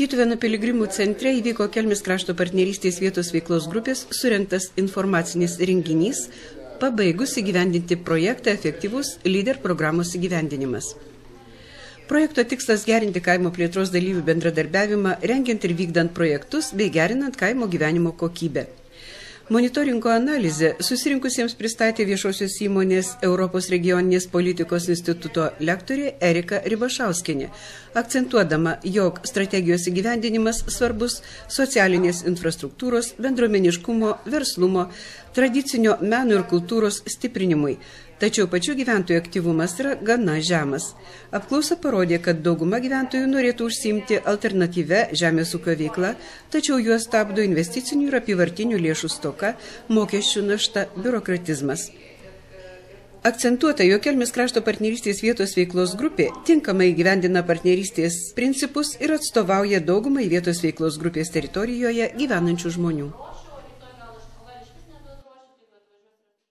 Tytuvėnų piligrimų centre įvyko Kelmės krašto partnerystės vietos veiklos grupės surengtas informacinis renginys, pabaigus įgyvendinti projektą efektyvus lyder programos įgyvendinimas. Projekto tikslas gerinti kaimo plėtros dalyvių bendradarbiavimą, rengiant ir vykdant projektus bei gerinant kaimo gyvenimo kokybę. Monitoringo analizę susirinkusiems pristatė viešosios įmonės Europos regioninės politikos instituto lektorė Erika Ribašauskienė, akcentuodama, jog strategijos įgyvendinimas svarbus socialinės infrastruktūros, bendruomeniškumo, verslumo, tradicinio meno ir kultūros stiprinimui. Tačiau pačių gyventojų aktyvumas yra gana žemas. Apklausa parodė, kad dauguma gyventojų norėtų užsiimti alternatyvę žemės ūkio veiklą, tačiau juos stabdo investicinių ir apyvartinių lėšų stoka, mokesčių našta, biurokratizmas. Akcentuota, jog Kelmės krašto partnerystės vietos veiklos grupė tinkamai įgyvendina partnerystės principus ir atstovauja daugumai vietos veiklos grupės teritorijoje gyvenančių žmonių.